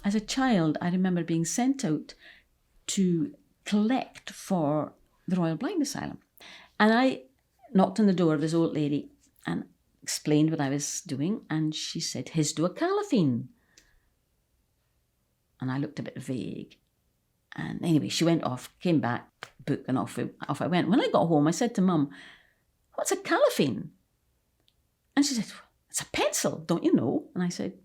As a child, I remember being sent out to collect for the Royal Blind Asylum. And I knocked on the door of this old lady and explained what I was doing. And she said, "His do a caliphine." And I looked a bit vague. And anyway, she went off, came back, book, and off I went. When I got home, I said to Mum, "What's a caliphine?" And she said, "It's a pencil, don't you know?" And I said,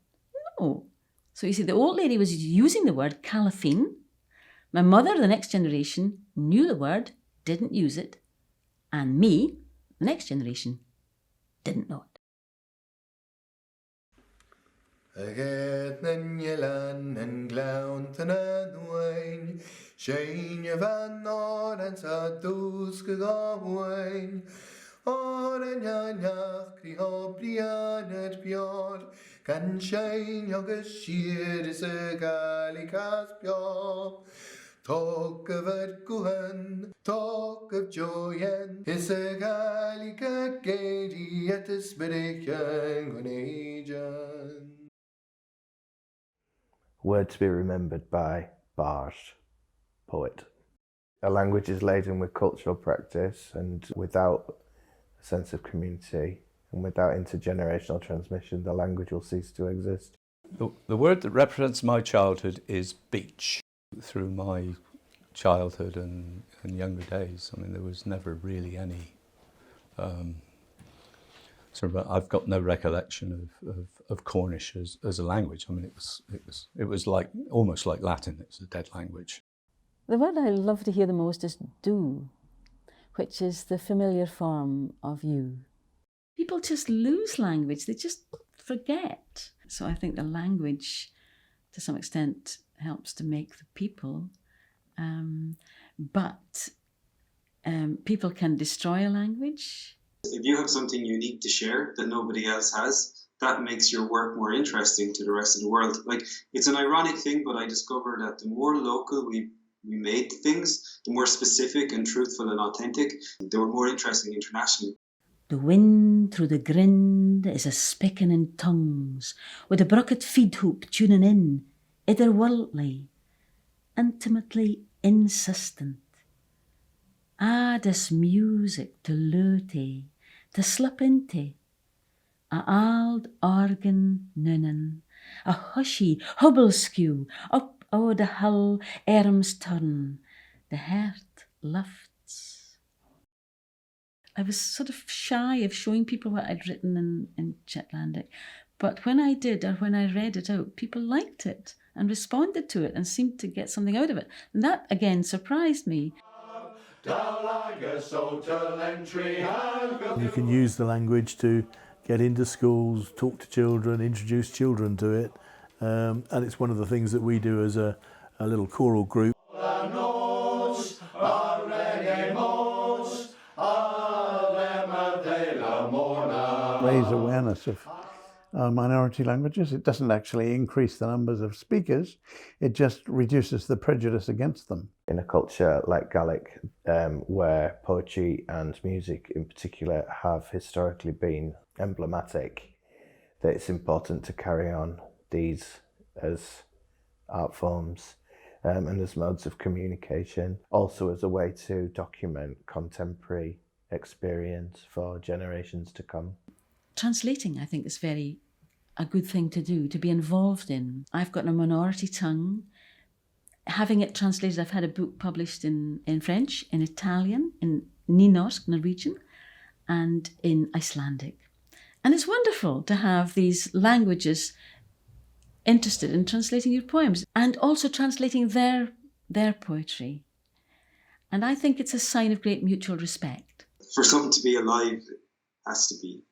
"No." So you see, the old lady was using the word caliphine. My mother, the next generation, knew the word, didn't use it. And me, the next generation, didn't know it. Agad nan yelan en glaun tanan wain, Shane je van nord en sa duske gawain. Oren janach kri ho brianet bjord, Kan Shane joge shier is a galikas bjord. Talk of it guhen, talk of joyen, is a galika gedi at the spirichen gunejan. Word to be remembered by Barge, poet. A language is laden with cultural practice, and without a sense of community and without intergenerational transmission, the language will cease to exist. The word that represents my childhood is beach. Through my childhood and younger days, I mean, there was never really any I've got no recollection of Cornish as a language. I mean, it was like almost like Latin. It's a dead language. The word I love to hear the most is do, which is the familiar form of you. People just lose language. They just forget. So I think the language, to some extent, helps to make the people. But people can destroy a language. If you have something unique to share that nobody else has, that makes your work more interesting to the rest of the world. Like, it's an ironic thing, but I discovered that the more local we made things, the more specific and truthful and authentic, they were more interesting internationally. The wind through the grind is a spicking in tongues, with a brocket feed hoop tuning in, itherworldly, intimately insistent. Dis music to lute, to slip into, a auld organ nunnin, a hushy hubble skew, up o'er the hill arms turn, the heart lifts. I was sort of shy of showing people what I'd written in Shetlandic, but when I did, or when I read it out, people liked it and responded to it and seemed to get something out of it. And that, again, surprised me. You can use the language to get into schools, talk to children, introduce children to it, and it's one of the things that we do as a little choral group. Raise awareness of minority languages. It doesn't actually increase the numbers of speakers, it just reduces the prejudice against them. In a culture like Gaelic, where poetry and music in particular have historically been emblematic, that it's important to carry on these as art forms and as modes of communication, also as a way to document contemporary experience for generations to come. Translating, I think, is a good thing to do, to be involved in. I've got a minority tongue. Having it translated, I've had a book published in French, in Italian, in Nynorsk, Norwegian, and in Icelandic. And it's wonderful to have these languages interested in translating your poems and also translating their poetry. And I think it's a sign of great mutual respect. For something to be alive, it has to be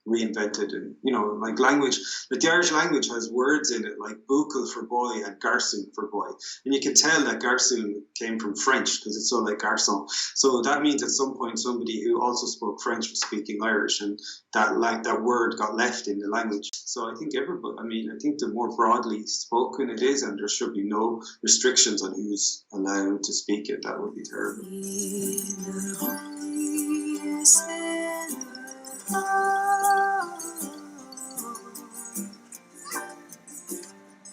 reinvented, and like language, like the Irish language has words in it like buchel for boy and garçon for boy, and you can tell that garçon came from French because it's so like garçon. So that means at some point somebody who also spoke French was speaking Irish, and that word got left in the language. So I think I think the more broadly spoken it is, and there should be no restrictions on who's allowed to speak it, that would be terrible.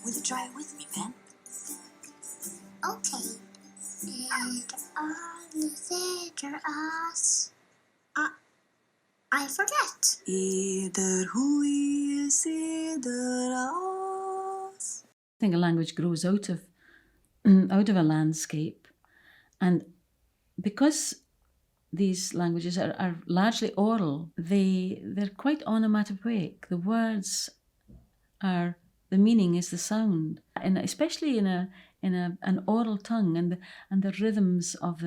Will you try it with me, Ben? Okay. I forget. I think a language grows out of out of a landscape, and because these languages are largely oral, they're quite onomatopoeic. The words are, the meaning is the sound, and especially in an oral tongue, and the rhythms of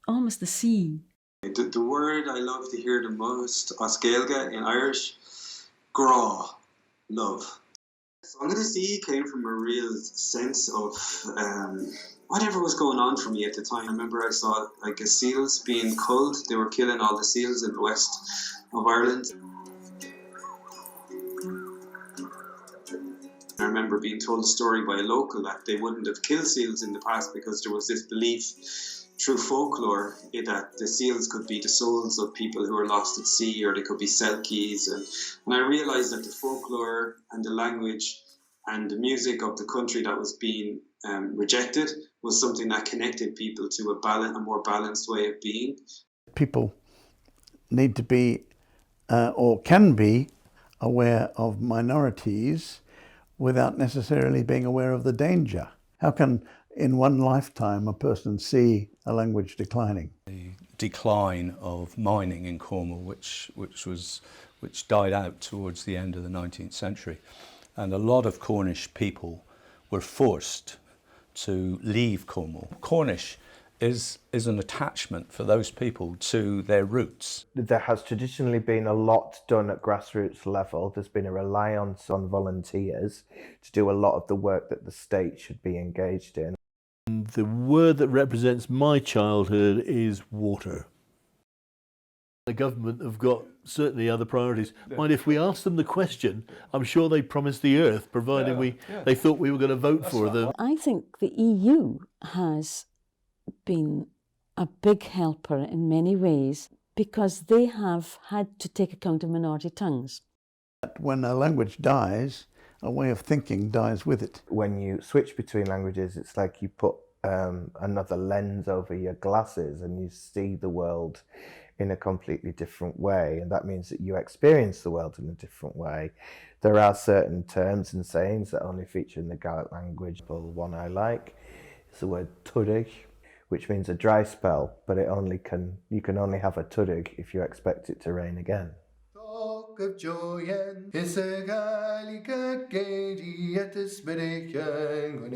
almost the sea. The word I love to hear the most, Oscailga in Irish, gra, love. Under the Sea came from a real sense of whatever was going on for me at the time. I remember I saw like seals being culled. They were killing all the seals in the west of Ireland. I remember being told a story by a local that they wouldn't have killed seals in the past because there was this belief through folklore that the seals could be the souls of people who were lost at sea, or they could be selkies. And I realised that the folklore and the language and the music of the country that was being rejected was something that connected people to a more balanced way of being. People need to be, or can be, aware of minorities without necessarily being aware of the danger. How can, in one lifetime, a person see a language declining? The decline of mining in Cornwall, which died out towards the end of the 19th century, and a lot of Cornish people were forced to leave Cornwall. Cornish is an attachment for those people to their roots. There has traditionally been a lot done at grassroots level. There's been a reliance on volunteers to do a lot of the work that the state should be engaged in. The word that represents my childhood is water. The government have got certainly other priorities. Mind if we ask them the question, I'm sure they promised the earth, provided they thought we were going to vote for them. I think the EU has been a big helper in many ways because they have had to take account of minority tongues. When a language dies, a way of thinking dies with it. When you switch between languages, it's like you put another lens over your glasses and you see the world in a completely different way, and that means that you experience the world in a different way. There are certain terms and sayings that only feature in the Gaelic language. One I like is the word tudig, which means a dry spell, but you can only have a tudig if you expect it to rain again. Talk of joy is a Gaelic gaiety at the spirit young